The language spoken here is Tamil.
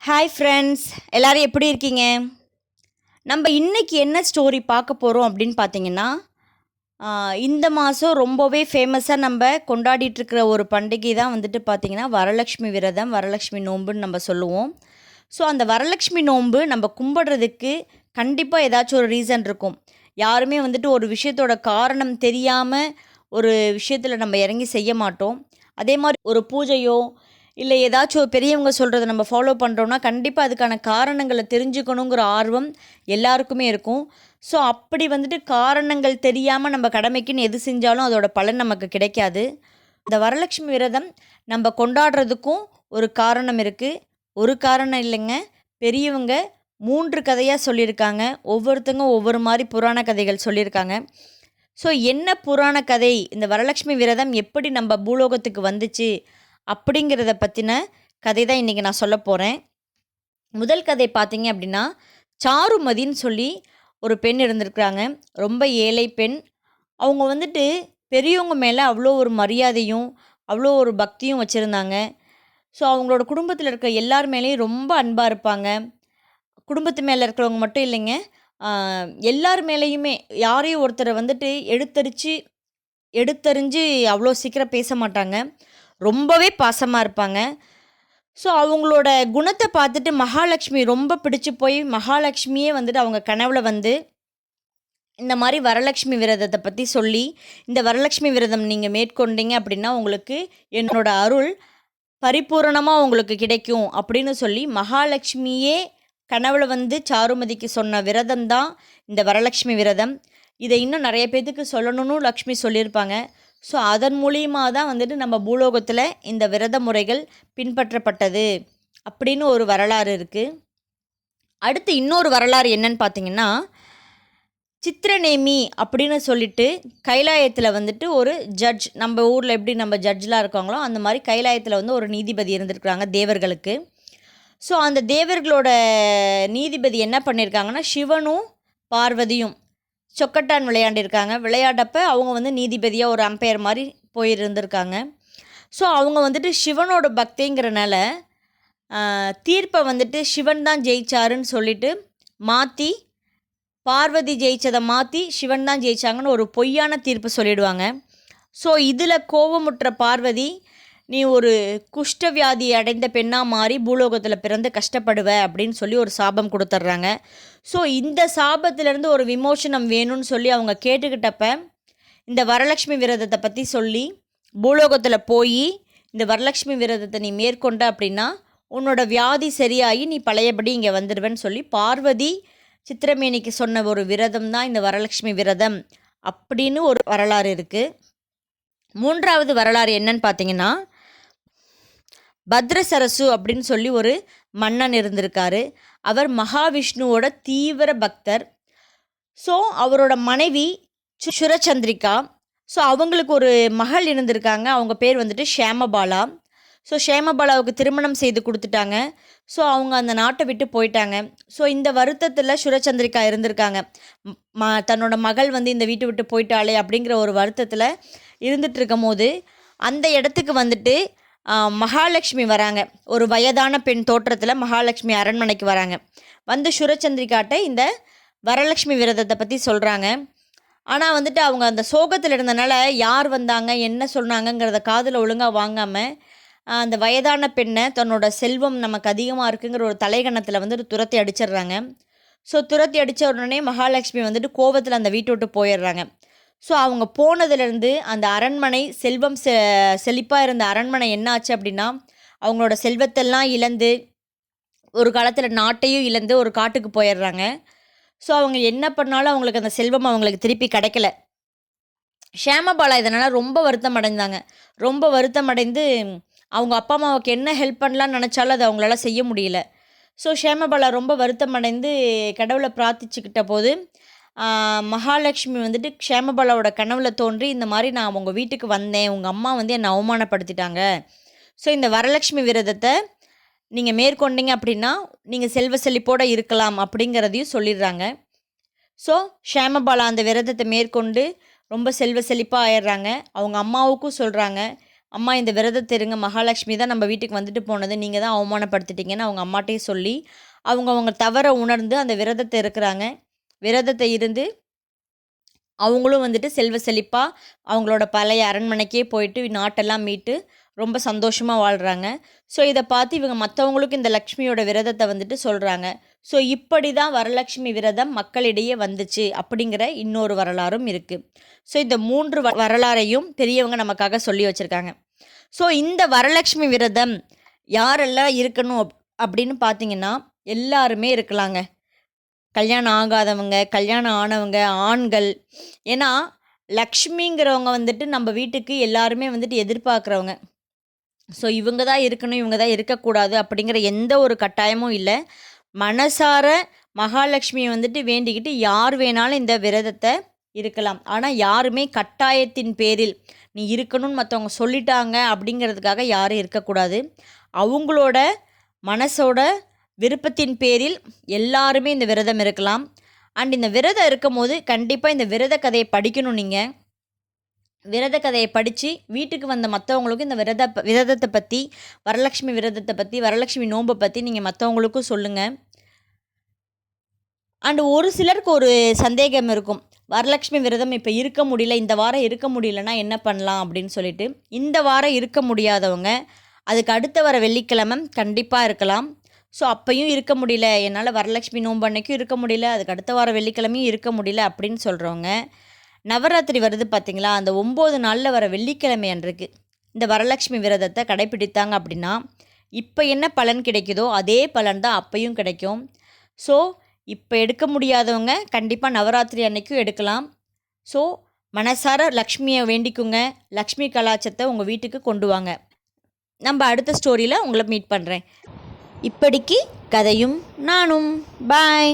ஹாய் ஃப்ரெண்ட்ஸ், எல்லோரும் எப்படி இருக்கீங்க? நம்ம இன்றைக்கி என்ன ஸ்டோரி பார்க்க போகிறோம் அப்படின்னு பார்த்தீங்கன்னா, இந்த மாதம் ரொம்பவே ஃபேமஸாக நம்ம கொண்டாடிட்டுருக்கிற ஒரு பண்டிகை தான் வந்துட்டு பார்த்திங்கன்னா வரலட்சுமி விரதம், வரலட்சுமி நோன்புன்னு நம்ம சொல்லுவோம். ஸோ அந்த வரலட்சுமி நோன்பு நம்ம கும்பிட்றதுக்கு கண்டிப்பாக ஏதாச்சும் ஒரு ரீசன் இருக்கும். யாருமே வந்துட்டு ஒரு விஷயத்தோட காரணம் தெரியாமல் ஒரு விஷயத்தில் நம்ம இறங்கி செய்ய மாட்டோம். அதே மாதிரி ஒரு பூஜையோ இல்லை ஏதாச்சும் ஒரு பெரியவங்க சொல்கிறத நம்ம ஃபாலோ பண்ணுறோன்னா கண்டிப்பாக அதுக்கான காரணங்களை தெரிஞ்சுக்கணுங்கிற ஆர்வம் எல்லாருக்குமே இருக்கும். ஸோ அப்படி வந்துட்டு காரணங்கள் தெரியாமல் நம்ம கடமைக்குன்னு எது செஞ்சாலும் அதோட பலன் நமக்கு கிடைக்காது. இந்த வரலட்சுமி விரதம் நம்ம கொண்டாடுறதுக்கும் ஒரு காரணம் இருக்குது. ஒரு காரணம் இல்லைங்க, பெரியவங்க 3 கதையாக சொல்லியிருக்காங்க. ஒவ்வொருத்தங்க ஒவ்வொரு மாதிரி புராண கதைகள் சொல்லியிருக்காங்க. ஸோ என்ன புராண கதை, இந்த வரலட்சுமி விரதம் எப்படி நம்ம பூலோகத்துக்கு வந்துச்சு அப்படிங்கிறத பற்றின கதை தான் இன்றைக்கி நான் சொல்ல போகிறேன். முதல் கதை பார்த்தீங்க அப்படின்னா, சாருமதின்னு சொல்லி ஒரு பெண் இருந்திருக்கிறாங்க. ரொம்ப ஏழை பெண். அவங்க வந்துட்டு பெரியவங்க மேலே அவ்வளோ ஒரு மரியாதையும் அவ்வளோ ஒரு பக்தியும் வச்சுருந்தாங்க. ஸோ அவங்களோட குடும்பத்தில் இருக்க எல்லார் மேலேயும் ரொம்ப அன்பாக இருப்பாங்க. குடும்பத்து மேலே இருக்கிறவங்க மட்டும் இல்லைங்க, எல்லார் மேலேயுமே யாரையும் ஒருத்தரை வந்துட்டு எடுத்தறிஞ்சு அவ்வளோ சீக்கிரம் பேச மாட்டாங்க. ரொம்பவே பாசமாக இருப்பாங்க. ஸோ அவங்களோட குணத்தை பார்த்துட்டு மகாலட்சுமி ரொம்ப பிடிச்சி போய் மகாலட்சுமியே வந்துட்டு அவங்க கனவுல வந்து இந்த மாதிரி வரலட்சுமி விரதத்தை பற்றி சொல்லி, இந்த வரலட்சுமி விரதம் நீங்கள் மேற்கொண்டீங்க அப்படின்னா உங்களுக்கு என்னோட அருள் பரிபூரணமாக உங்களுக்கு கிடைக்கும் அப்படின்னு சொல்லி மகாலட்சுமியே கனவுல வந்து சாருமதிக்கு சொன்ன விரதம் தான் இந்த வரலட்சுமி விரதம். இதை இன்னும் நிறைய பேத்துக்கு சொல்லணும்னு லக்ஷ்மி சொல்லியிருப்பாங்க. ஸோ அதன் மூலியமாக தான் வந்துட்டு நம்ம பூலோகத்தில் இந்த விரத முறைகள் பின்பற்றப்பட்டது அப்படின்னு ஒரு வரலாறு இருக்குது. அடுத்து இன்னொரு வரலாறு என்னன்னு பார்த்தீங்கன்னா, சித்திரநேமி அப்படின்னு சொல்லிட்டு கைலாயத்தில் வந்துட்டு ஒரு ஜட்ஜ், நம்ம ஊரில் எப்படி நம்ம ஜட்ஜ்லாம் இருக்காங்களோ அந்த மாதிரி கைலாயத்தில் வந்து ஒரு நீதிபதி இருந்திருக்கிறாங்க தேவர்களுக்கு. ஸோ அந்த தேவர்களோட நீதிபதி என்ன பண்ணியிருக்காங்கன்னா, சிவனும் பார்வதியும் சொக்கட்டான் விளையாண்டிருக்காங்க. விளையாடப்போ அவங்க வந்து நீதிபதியாக ஒரு அம்பையர் மாதிரி போயிருந்திருக்காங்க. ஸோ அவங்க வந்துட்டு சிவனோட பக்திங்கிறனால தீர்ப்பை வந்துட்டு சிவன் தான் ஜெயிச்சாருன்னு சொல்லிட்டு மாற்றி, பார்வதி ஜெயிச்சதை மாற்றி சிவன் தான் ஜெயிச்சாங்கன்னு ஒரு பொய்யான தீர்ப்பு சொல்லிடுவாங்க. ஸோ இதில் கோபமுற்ற பார்வதி, நீ ஒரு குஷ்டவியாதி அடைந்த பெண்ணாக மாறி பூலோகத்தில் பிறந்து கஷ்டப்படுவ அப்படின்னு சொல்லி ஒரு சாபம் கொடுத்துட்றாங்க. ஸோ இந்த சாபத்திலேருந்து ஒரு விமோசனம் வேணும்னு சொல்லி அவங்க கேட்டுக்கிட்டப்ப இந்த வரலட்சுமி விரதத்தை பற்றி சொல்லி, பூலோகத்தில் போய் இந்த வரலட்சுமி விரதத்தை நீ மேற்கொண்ட அப்படின்னா உன்னோட வியாதி சரியாகி நீ பழையபடி இங்கே வந்துடுவேன்னு சொல்லி பார்வதி சித்திரமேனிக்கு சொன்ன ஒரு விரதம் தான் இந்த வரலட்சுமி விரதம் அப்படின்னு ஒரு வரலாறு இருக்குது. மூன்றாவது வரலாறு என்னன்னு பார்த்தீங்கன்னா, பத்ரசரசு அப்படின்னு சொல்லி ஒரு மன்னன் இருந்திருக்காரு. அவர் மகாவிஷ்ணுவோட தீவிர பக்தர். ஸோ அவரோட மனைவி சுரச்சந்திரிகா. ஸோ அவங்களுக்கு ஒரு மகள் இருந்திருக்காங்க. அவங்க பேர் வந்துட்டு ஷேமபாலா. ஸோ ஷேமபாலாவுக்கு திருமணம் செய்து கொடுத்துட்டாங்க. ஸோ அவங்க அந்த நாட்டை விட்டு போயிட்டாங்க. ஸோ இந்த வருத்தத்தில் சுரச்சந்திரிகா இருந்திருக்காங்க. தன்னோட மகள் வந்து இந்த வீட்டை விட்டு போயிட்டாளே அப்படிங்கிற ஒரு வருத்தத்தில் இருந்துட்டு இருக்கும் போது அந்த இடத்துக்கு வந்துட்டு மகாலட்சுமி வராங்க. ஒரு வயதான பெண் தோற்றத்தில் மகாலட்சுமி அரண்மனைக்கு வராங்க. வந்து சுரச்சந்திரிகாட்ட இந்த வரலட்சுமி விரதத்தை பற்றி சொல்கிறாங்க. ஆனால் வந்துட்டு அவங்க அந்த சோகத்தில் இருந்தனால யார் வந்தாங்க என்ன சொன்னாங்கங்கிறத காதில் ஒழுங்காக வாங்காமல் அந்த வயதான பெண்ணை தன்னோட செல்வம் நமக்கு அதிகமாக இருக்குங்கிற ஒரு தலைகணத்தில் வந்துட்டு துரத்தி அடிச்சிடுறாங்க. ஸோ துரத்தி அடித்த உடனே மகாலட்சுமி வந்துட்டு கோபத்தில் அந்த வீட்டை விட்டு போயிடுறாங்க. ஸோ அவங்க போனதுலேருந்து அந்த அரண்மனை செல்வம் செழிப்பாக இருந்த அரண்மனை என்னாச்சு அப்படின்னா, அவங்களோட செல்வத்தெல்லாம் இழந்து ஒரு காலத்தில் நாட்டையும் இழந்து ஒரு காட்டுக்கு போயிடுறாங்க. ஸோ அவங்க என்ன பண்ணாலும் அவங்களுக்கு அந்த செல்வம் அவங்களுக்கு திருப்பி கிடைக்கல. ஷேமபாலா இதனால் ரொம்ப வருத்தம் அடைந்தாங்க. ரொம்ப வருத்தம் அடைந்து அவங்க அப்பா அம்மாவுக்கு என்ன ஹெல்ப் பண்ணலான்னு நினச்சாலும் அதை அவங்களால செய்ய முடியல. ஸோ ஷேமபாலா ரொம்ப வருத்தம் அடைந்து கடவுளை பிரார்த்திச்சுக்கிட்ட போது மகாலட்சுமி வந்துட்டு ஷேமபாலாவோட கனவுல தோன்றி, இந்த மாதிரி நான் உங்கள் வீட்டுக்கு வந்தேன், உங்கள் அம்மா வந்து என்னை அவமானப்படுத்திட்டாங்க. ஸோ இந்த வரலட்சுமி விரதத்தை நீங்கள் மேற்கொண்டீங்க அப்படின்னா நீங்கள் செல்வ செழிப்போடு இருக்கலாம் அப்படிங்கிறதையும் சொல்லிடுறாங்க. ஸோ ஷேமபாலா அந்த விரதத்தை மேற்கொண்டு ரொம்ப செல்வ செழிப்பாக ஆயிடுறாங்க. அவங்க அம்மாவுக்கும் சொல்கிறாங்க, அம்மா இந்த விரதத்தை இருங்க, மகாலட்சுமி தான் நம்ம வீட்டுக்கு வந்துட்டு போனது, நீங்கள் தான் அவமானப்படுத்திட்டீங்கன்னு அவங்க அம்மாட்டையே சொல்லி அவங்க தவறை உணர்ந்து அந்த விரதத்தை இருக்கிறாங்க. விரதத்தை இருந்து அவங்களும் வந்துட்டு செல்வ செழிப்பாக அவங்களோட பழைய அரண்மனைக்கே போயிட்டு நாட்டெல்லாம் மீட்டு ரொம்ப சந்தோஷமாக வாழ்கிறாங்க. ஸோ இதை பார்த்து இவங்க மற்றவங்களுக்கும் இந்த லக்ஷ்மியோட விரதத்தை வந்துட்டு சொல்கிறாங்க. ஸோ இப்படி தான் வரலட்சுமி விரதம் மக்களிடையே வந்துச்சு அப்படிங்கிற இன்னொரு வரலாறும் இருக்குது. ஸோ இந்த 3 வரலாறையும் பெரியவங்க நமக்காக சொல்லி வச்சுருக்காங்க. ஸோ இந்த வரலட்சுமி விரதம் யாரெல்லாம் இருக்கணும் அப்படின்னு பார்த்தீங்கன்னா எல்லாருமே இருக்கலாங்க. கல்யாணம் ஆகாதவங்க, கல்யாணம் ஆனவங்க, ஆண்கள். ஏன்னா லக்ஷ்மிங்கிறவங்க வந்துட்டு நம்ம வீட்டுக்கு எல்லாருமே வந்துட்டு எதிர்பார்க்குறவங்க. ஸோ இவங்க தான் இருக்கணும், இவங்க தான் இருக்கக்கூடாது அப்படிங்கிற எந்த ஒரு கட்டாயமும் இல்லை. மனசார மகாலட்சுமியை வந்துட்டு வேண்டிக்கிட்டு யார் வேணாலும் இந்த விரதத்தை இருக்கலாம். ஆனால் யாருமே கட்டாயத்தின் பேரில் நீ இருக்கணும்னு மற்றவங்க சொல்லிட்டாங்க அப்படிங்கிறதுக்காக யாரும் இருக்கக்கூடாது. அவங்களோட மனசோட விருப்பத்தின் பேரில் எல்லாருமே இந்த விரதம் இருக்கலாம். அண்ட் இந்த விரதம் இருக்கும் போது கண்டிப்பாக இந்த விரத கதையை படிக்கணும். நீங்கள் விரத கதையை படித்து வீட்டுக்கு வந்த மற்றவங்களுக்கும் இந்த விரதத்தை பற்றி, வரலட்சுமி விரதத்தை பற்றி, வரலட்சுமி நோன்பை பற்றி நீங்கள் மற்றவங்களுக்கும் சொல்லுங்கள். அண்டு ஒரு சிலருக்கு ஒரு சந்தேகம் இருக்கும், வரலட்சுமி விரதம் இப்போ இருக்க முடியல, இந்த வாரம் இருக்க முடியலன்னா என்ன பண்ணலாம் அப்படின்னு சொல்லிட்டு. இந்த வாரம் இருக்க முடியாதவங்க அதுக்கு அடுத்த வர வெள்ளிக்கிழமை கண்டிப்பாக இருக்கலாம். ஸோ அப்பையும் இருக்க முடியல, என்னால் வரலட்சுமி நோன்பு அன்னைக்கும் இருக்க முடியல, அதுக்கு அடுத்த வார வெள்ளிக்கிழமையும் இருக்க முடியல அப்படின்னு சொல்கிறவங்க, நவராத்திரி வருது பார்த்திங்களா, அந்த 9 நாளில் வர வெள்ளிக்கிழமை அன்றைக்கு இந்த வரலட்சுமி விரதத்தை கடைப்பிடித்தாங்க அப்படின்னா இப்போ என்ன பலன் கிடைக்குதோ அதே பலன் தான் அப்பையும் கிடைக்கும். ஸோ இப்போ எடுக்க முடியாதவங்க கண்டிப்பாக நவராத்திரி அன்னைக்கும் எடுக்கலாம். ஸோ மனசார லக்ஷ்மியை வேண்டிக்குங்க, லக்ஷ்மி கலாச்சத்தை உங்கள் வீட்டுக்கு கொண்டு வாங்க. நம்ம அடுத்த ஸ்டோரியில் உங்களை மீட் பண்ணுறேன். இப்படிக்கு கதையும் நானும். பாய்.